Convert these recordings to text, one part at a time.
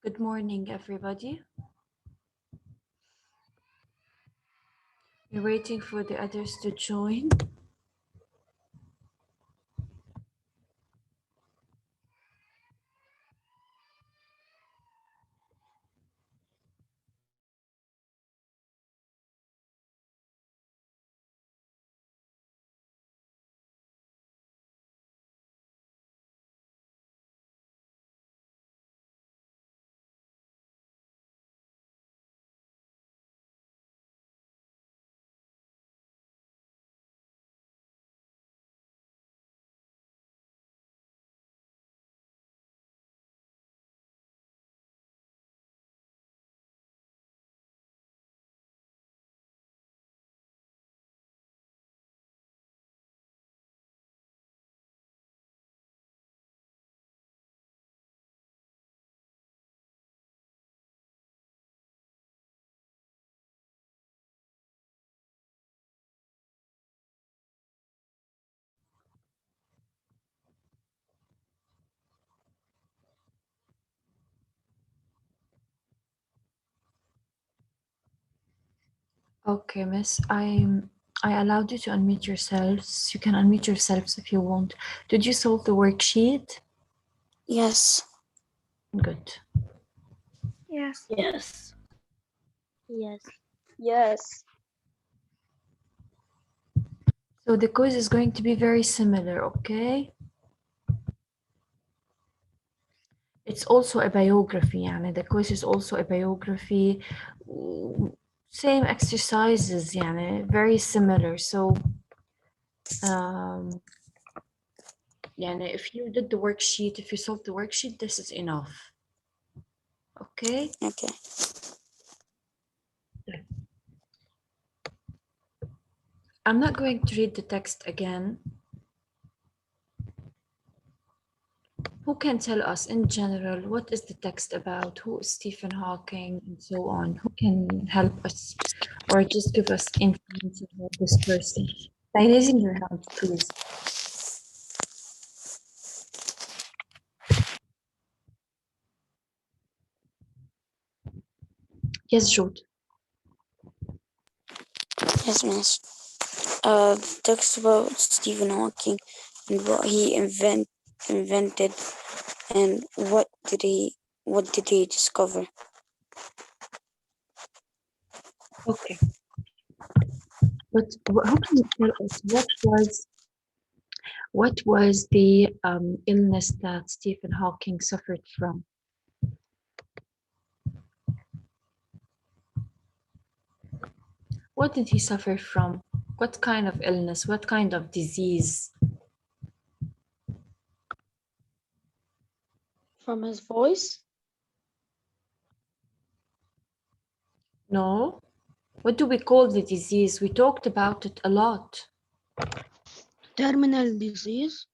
Good morning, everybody. We're waiting for the others to join. Okay, Miss, I allowed you to unmute yourselves. You can unmute yourselves if you want. Did you solve the worksheet? Yes. Good. Yes. Yes. Yes. Yes. So the quiz is going to be very similar, okay? It's also a biography, يعني the quiz is also a biography. Same exercises, يعني very similar. So يعني if you did the worksheet, if you solved the worksheet, this is enough. Okay? Okay. I'm not going to read the text again. Who can tell us in general what is the text about? Who is Stephen Hawking and so on? Who can help us or just give us information about this person? By raising your hand, please. Yes, Jude. Yes, miss. Talks about Stephen Hawking and what he invented and what did he discover? Okay. But who can you tell us what was the illness that Stephen Hawking suffered from? What did he suffer from? What kind of illness? What kind of disease? From his voice? No. What do we call the disease? We talked about it a lot. Terminal disease?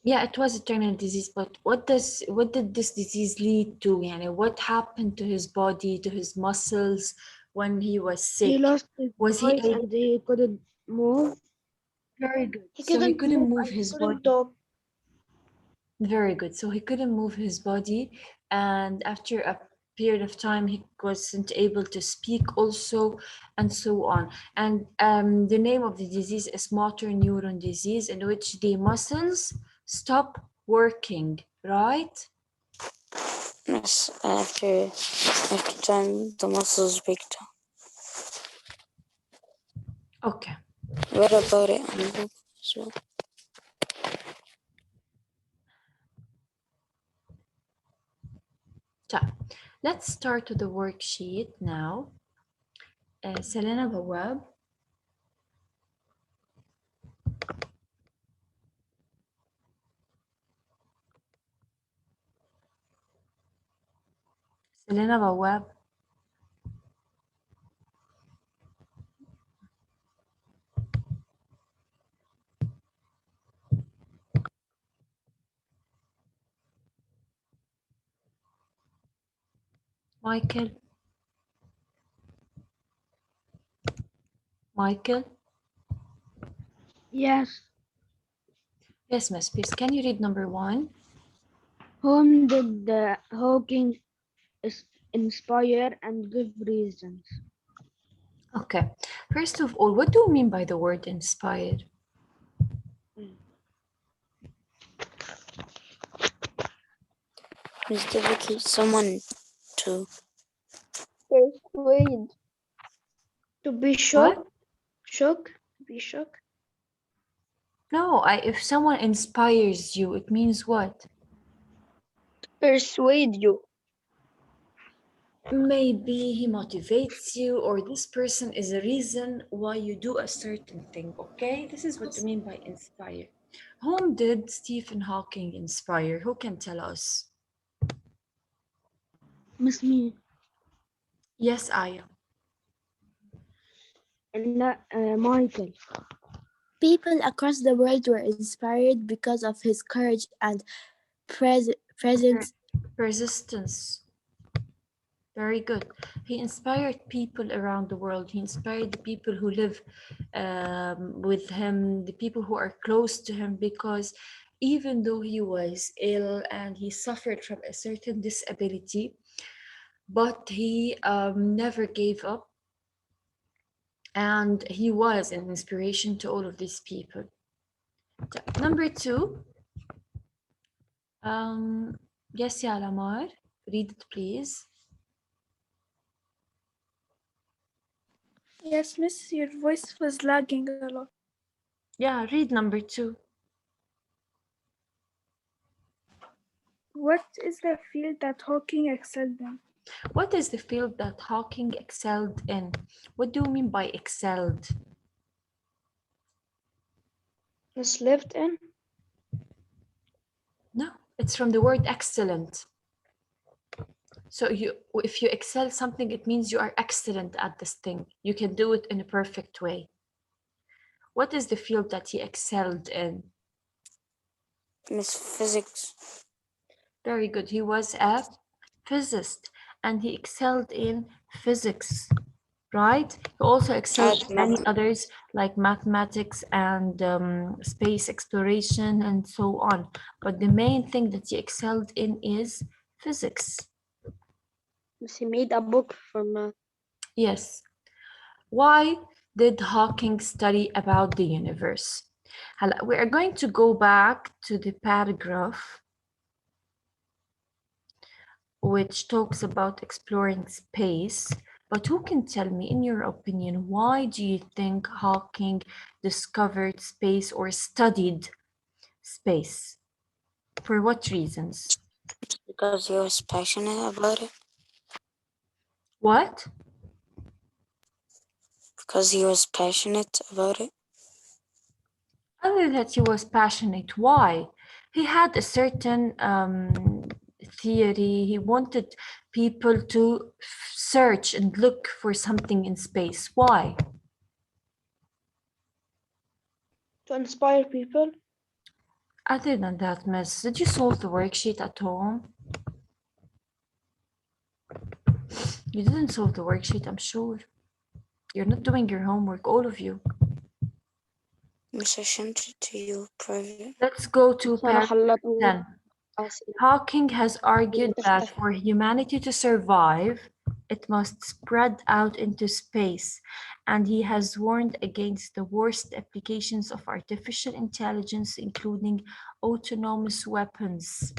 Yeah, it was a terminal disease, but what did this disease lead to? Yani, what happened to his body, to his muscles when he was He sick? lost his Was he voice able? and he couldn't move. Very good. He So he couldn't couldn't move move and he his couldn't body. talk. Very good. So he couldn't move his body, and after a period of time, he wasn't able to speak also, and so on. And the name of the disease is motor neuron disease, in which the muscles stop working, right? Yes. After time the muscles break down. Okay. Read about it on the book as well. So let's start with the worksheet now. Selena Bawab. Selena Bawab. Michael. Michael. Yes. Yes, Miss, please. Can you read number 1? Whom did Hawking inspire and give reasons? Okay. First of all, what do you mean by the word inspire? Dedicate someone to. Persuade. To be What? shook. To be shook. No, if someone inspires you, it means what? Persuade you. Maybe he motivates you, or this person is a reason why you do a certain thing, okay? This is what I mean by inspire. Whom did Stephen Hawking inspire? Who can tell us? Miss me. Yes, Aya. Michael. People across the world were inspired because of his courage and presence. Persistence. Very good. He inspired people around the world. He inspired the people who live with him, the people who are close to him, because even though he was ill and he suffered from a certain disability, but he never gave up. And he was an inspiration to all of these people. Number 2. Yes, Ya Lamar, read it, please. Yes, miss, your voice was lagging a lot. Yeah, read number 2. What is the field that Hawking excelled in? What is the field that Hawking excelled in? What do you mean by excelled? Has lived in. No, it's from the word excellent. So if you excel something, it means you are excellent at this thing. You can do it in a perfect way. What is the field that he excelled in? Miss Physics. Very good. He was a physicist and he excelled in physics, right? He also excelled in many others like mathematics and space exploration and so on. But the main thing that he excelled in is physics. He made a book from. Yes. Why did Hawking study about the universe? We are going to go back to the paragraph which talks about exploring space. But who can tell me, in your opinion, why do you think Hawking discovered space or studied space? For what reasons? Because he was passionate about it. What? Because he was passionate about it. Other than that he was passionate, why? He had a certain theory. He wanted people to search and look for something in space. Why? To inspire people. Other than that, miss, did you solve the worksheet at home? You didn't solve the worksheet, I'm sure. You're not doing your homework, all of you. Miss, I sent it to you private. Let's go to paragraph 10. Hawking has argued that for humanity to survive, it must spread out into space, and he has warned against the worst applications of artificial intelligence, including autonomous weapons.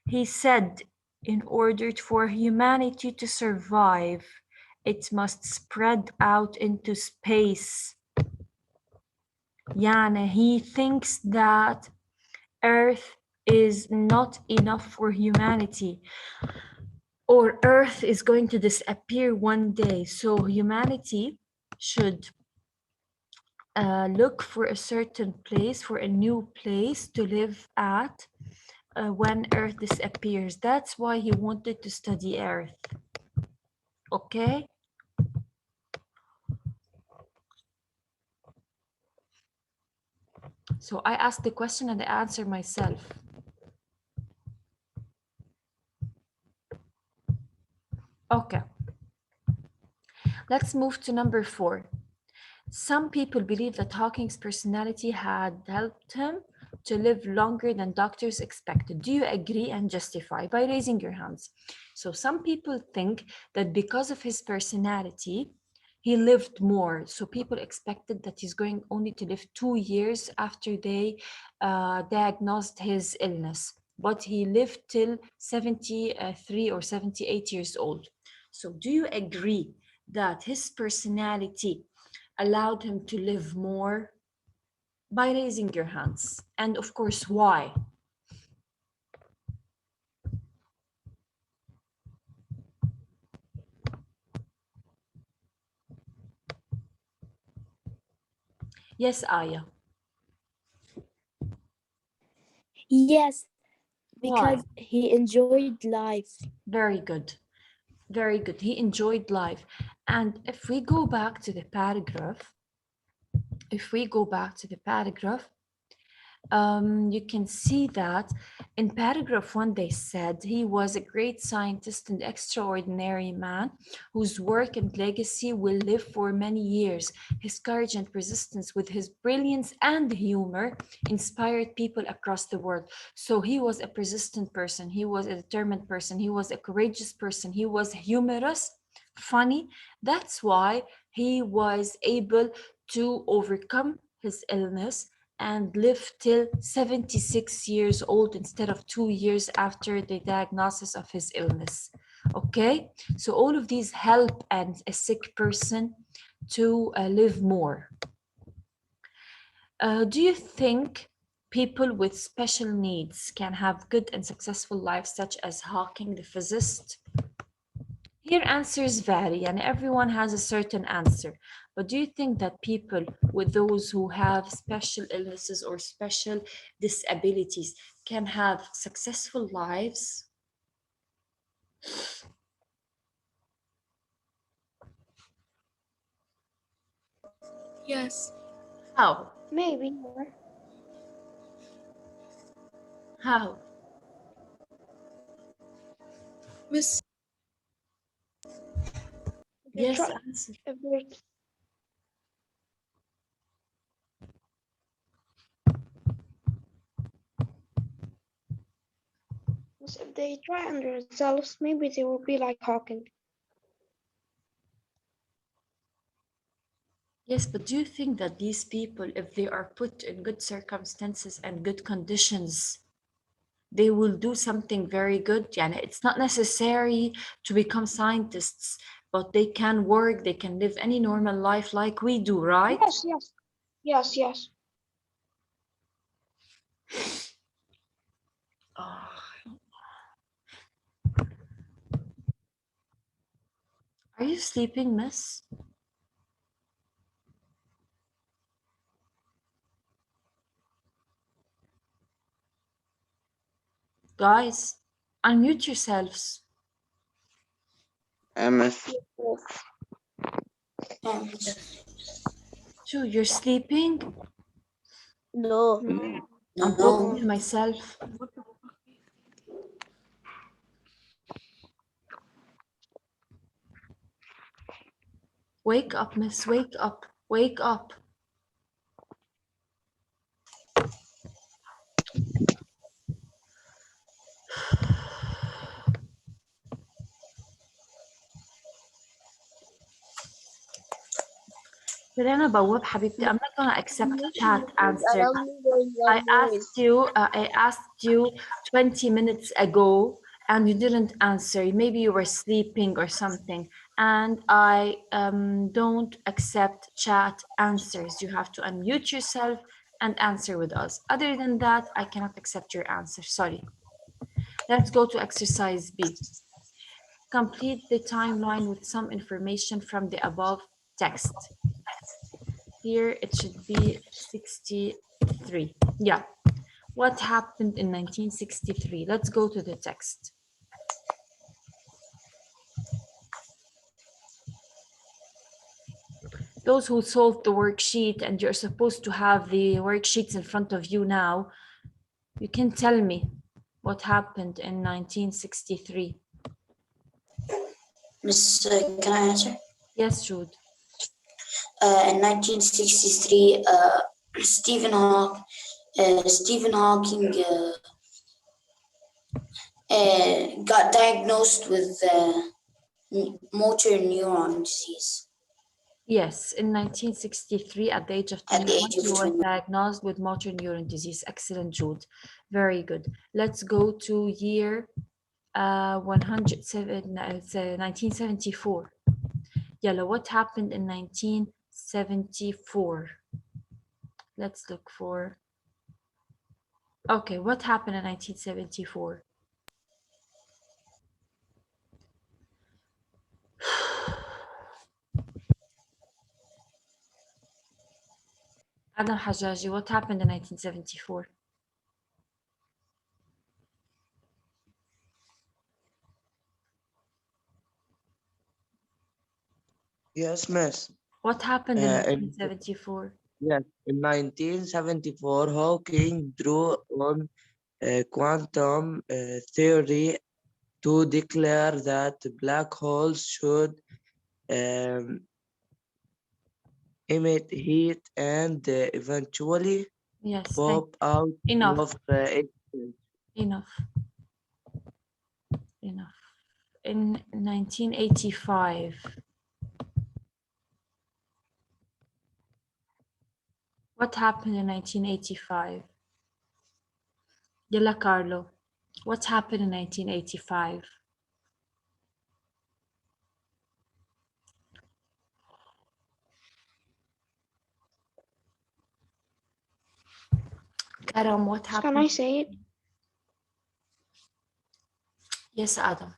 He said, in order for humanity to survive, it must spread out into space. Yani, he thinks that Earth is not enough for humanity, or Earth is going to disappear one day. So humanity should look for a certain place, for a new place to live at when Earth disappears. That's why he wanted to study Earth. Okay? So I asked the question and I answer myself. Okay. Let's move to number 4. Some people believe that Hawking's personality had helped him to live longer than doctors expected. Do you agree and justify by raising your hands? So some people think that because of his personality, he lived more. So people expected that he's going only to live 2 years after they diagnosed his illness. But he lived till 73 or 78 years old. So do you agree that his personality allowed him to live more? By raising your hands. And of course, why? Yes, Aya. Yes, Why? because he enjoyed life. Very good. Very good. He enjoyed life. And if we go back to the paragraph, you can see that in paragraph 1 they said he was a great scientist and extraordinary man whose work and legacy will live for many years. His courage and persistence with his brilliance and humor inspired people across the world. So he was a persistent person, he was a determined person, he was a courageous person, he was humorous, funny. That's why he was able to overcome his illness and live till 76 years old instead of 2 years after the diagnosis of his illness. Okay, so all of these help a sick person to live more. Do you think people with special needs can have good and successful lives, such as Hawking, the physicist? Here answers vary and everyone has a certain answer. But do you think that people with those who have special illnesses or special disabilities can have successful lives? Yes. How? Maybe. How? Miss, Yes, Try, answer. if they if they try on themselves, maybe they will be like Hawking. Yes, but do you think that these people, if they are put in good circumstances and good conditions, they will do something very good? Yani it's not necessary to become scientists, but they can work, they can live any normal life like we do, right? Yes, yes, yes, yes. Oh. Are you sleeping, miss? Guys, unmute yourselves. Miss. Sure, you're sleeping? No. I'm talking to myself. Wake up, miss, wake up, wake up. Serena Bawab, حبيبتي, I'm not gonna accept chat answers. I asked you 20 minutes ago and you didn't answer. Maybe you were sleeping or something. And I don't accept chat answers. You have to unmute yourself and answer with us. Other than that, I cannot accept your answer. Sorry. Let's go to exercise B. Complete the timeline with some information from the above text. Here it should be 63. Yeah. What happened in 1963? Let's go to the text. Those who solved the worksheet, and you're supposed to have the worksheets in front of you now, you can tell me what happened in 1963. Miss, can I answer? Yes, Jude. In 1963, Stephen Hawking Stephen Hawking got diagnosed with motor neuron disease Yes, in 1963, at the age of at the 21, age of he was 20. diagnosed with motor neuron disease. Excellent, Jude. Very good. Let's go to year 107, it's 1974. Yellow, what happened in 1974? Let's look for. Okay, what happened in 1974? Adam Hajaji, what happened in 1974? Yes, miss. What happened in In 1974? yes, in 1974, Hawking drew on quantum theory to declare that black holes should um, emit heat and eventually Yes, pop out enough, of it. enough, enough. In 1985, what happened in 1985? Yella Carlo, what happened in 1985? Karam, what Can I happened? say it? Yes, Adam.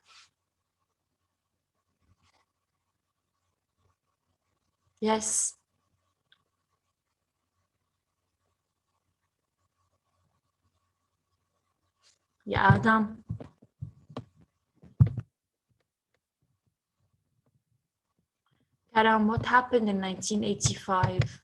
Yes. Yeah, Adam. Karam, what happened in 1985?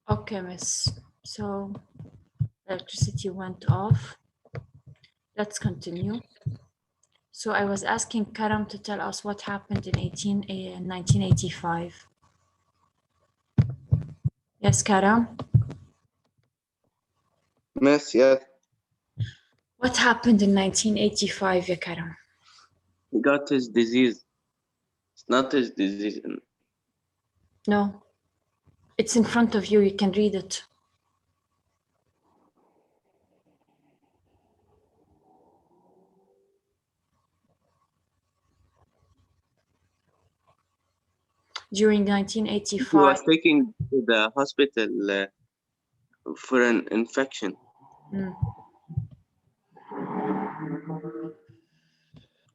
Okay, miss. So electricity went off. Let's continue. So I was asking Karam to tell us what happened in 1985. Yes, Karam. Miss, yes, What happened in 1985, ya Karam? he got his disease. It's not his disease. No, it's in front of you. You can read it. During He 1985. was taken to the hospital for an infection. Mm.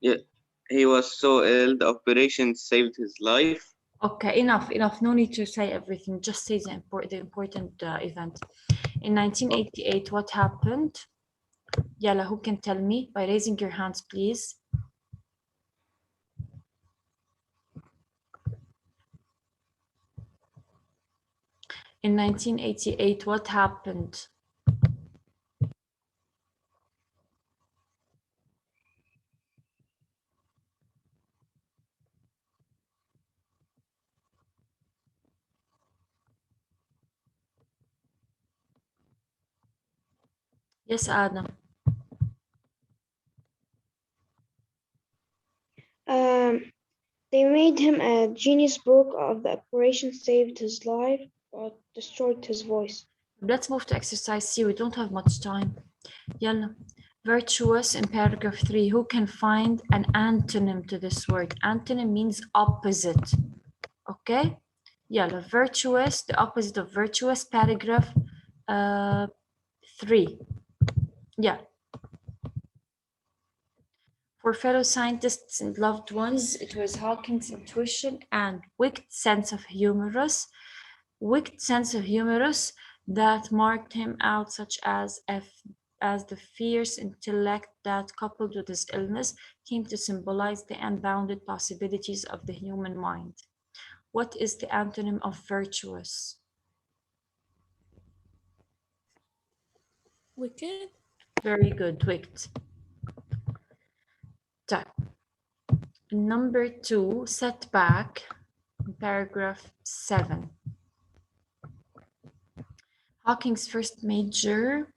Yeah, he was so ill. The operation saved his life. Okay, enough. No need to say everything. Just say the important event. In 1988, what happened? Yalla, who can tell me? By raising your hands, please. In 1988, what happened? Yes, Adam. They made him a Guinness Book of the operation, saved his life, but destroyed his voice. Let's move to exercise C. We don't have much time. Yalla. Virtuous in paragraph 3. Who can find an antonym to this word? Antonym means opposite. Okay? Yalla. Virtuous, the opposite of virtuous, paragraph 3. Yeah. For fellow scientists and loved ones, it was Hawking's intuition and wicked sense of humorous that marked him out, such as the fierce intellect that, coupled with his illness, came to symbolize the unbounded possibilities of the human mind. What is the antonym of virtuous? Wicked. Very good, wicked. Number 2, setback, paragraph 7. Hawking's first major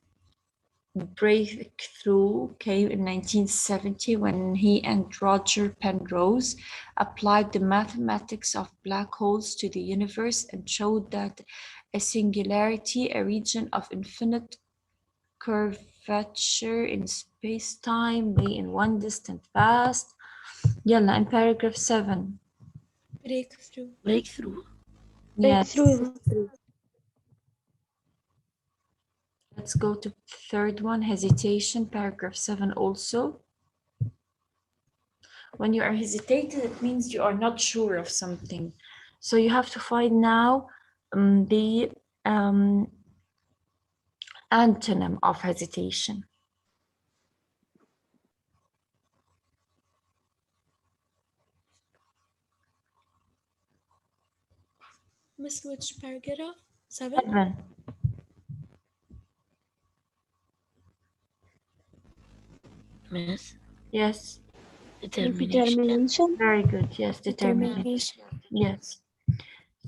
breakthrough came in 1970 when he and Roger Penrose applied the mathematics of black holes to the universe and showed that a singularity, a region of infinite curvature in space-time, lay in one distant past. Yalla, in paragraph 7. Breakthrough. Yes. Breakthrough. Let's go to third one, hesitation, paragraph 7 also. When you are hesitating, it means you are not sure of something. So you have to find now the antonym of hesitation. Miss, which paragraph? 7? 7. Miss, Yes, Determination. very good. Yes, determination. Yes.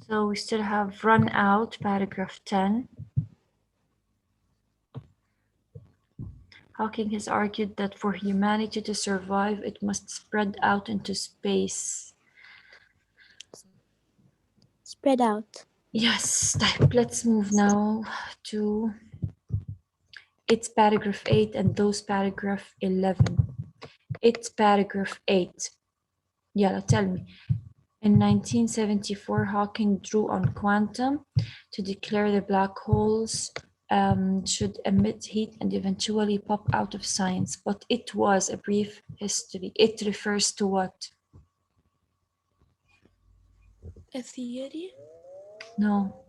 So we still have run out, paragraph 10. Hawking has argued that for humanity to survive, it must spread out into space. Spread out. Yes, let's move now to it's paragraph 8 and those paragraph 11. It's paragraph 8. Yeah, tell me. In 1974, Hawking drew on quantum to declare the black holes should emit heat and eventually pop out of science, but it was a brief history. It refers to what? A theory. No.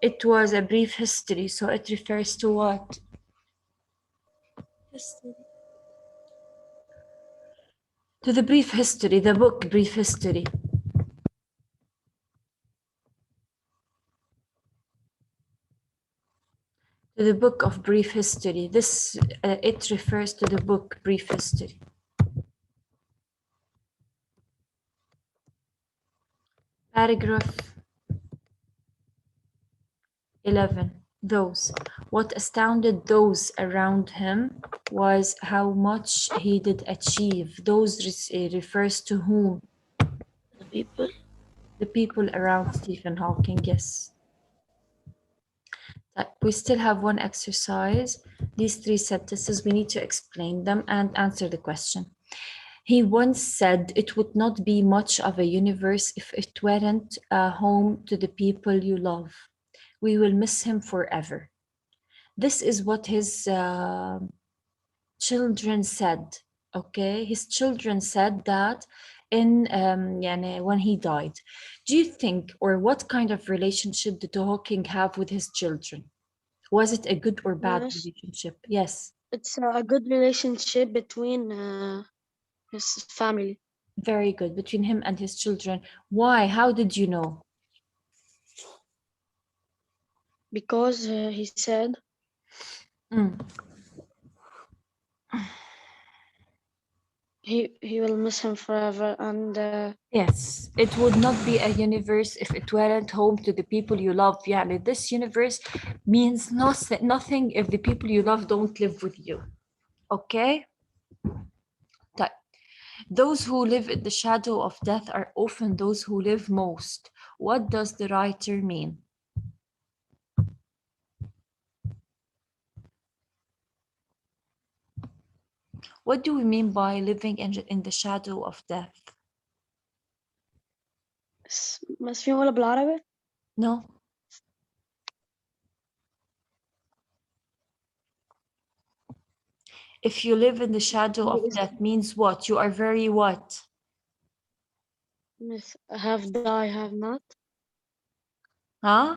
It was a brief history, so it refers to what? History. To the brief history, the book Brief History. To the book of Brief History. This it refers to the book Brief History. Paragraph 11. Those. What astounded those around him was how much he did achieve. Those refers to whom? the people. The people around Stephen Hawking, yes. We still have one exercise. These 3 sentences, we need to explain them and answer the question. He once said it would not be much of a universe if it weren't home to the people you love. We will miss him forever. This is what his children said, okay? His children said that in يعني when he died. Do you think, or what kind of relationship did Hawking have with his children? Was it a good or bad Yes. relationship? Yes, It's a good relationship between his family very good, between him and his children. Why? How did you know? because he said Mm. he will miss him forever, and Yes, it would not be a universe if it weren't home to the people you love. يعني this universe means nothing if the people you love don't live with you. Okay? طيب. Those who live in the shadow of death are often those who live most. What does the writer mean? What do we mean by living in the shadow of death? بس في ولا بالعربي؟ No. If you live in the shadow of death means what? You are very what? Miss have die, have not. Huh?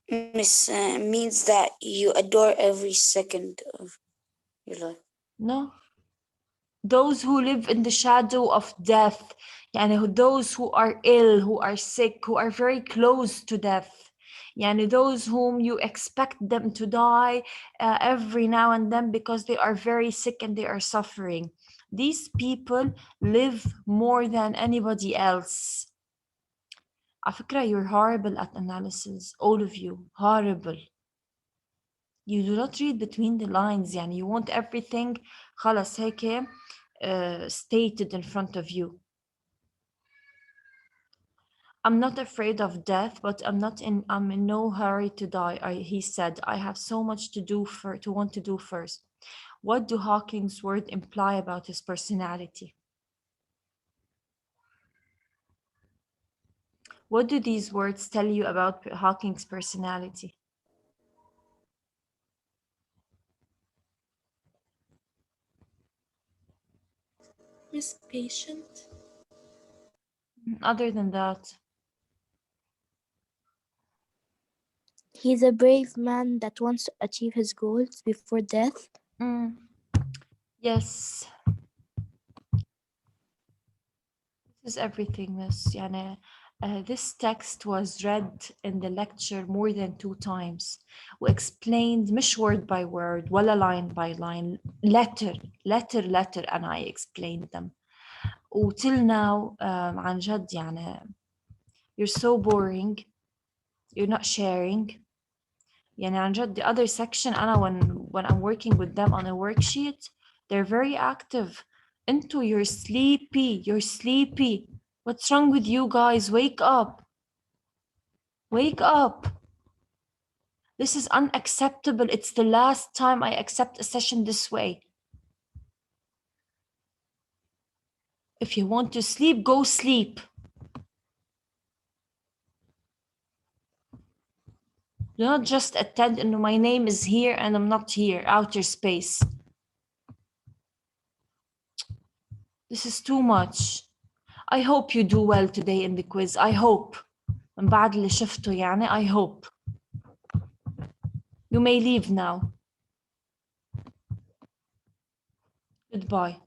Miss means that you adore every second of your life. No. Those who live in the shadow of death, يعني those who are ill, who are sick, who are very close to death. يعني those whom you expect them to die every now and then because they are very sick and they are suffering. These people live more than anybody else. على فكرة, you're horrible at analysis, all of you, horrible. You do not read between the lines. يعني you want everything خلاص هيك stated in front of you. I'm not afraid of death, but I'm in no hurry to die. He said, I have so much to want to do first. What do Hawking's words imply about his personality? What do these words tell you about Hawking's personality? Miss Patient. Other than that, He's a brave man that wants to achieve his goals before death. yes. This is everything, Miss. يعني, this text was read in the lecture more than 2 times. We explained مش word by word ولا line by line, letter and I explained them. Till now عن جد يعني you're so boring, you're not sharing. يعني عن جد the other section أنا when I'm working with them on a worksheet, they're very active. Into you're sleepy. What's wrong with you guys? Wake up. This is unacceptable. It's the last time I accept a session this way. If you want to sleep, go sleep. Do not just attend and my name is here and I'm not here, outer space. This is too much. I hope you do well today in the quiz. I hope. من بعد اللي شفته يعني, I hope. You may leave now. Goodbye.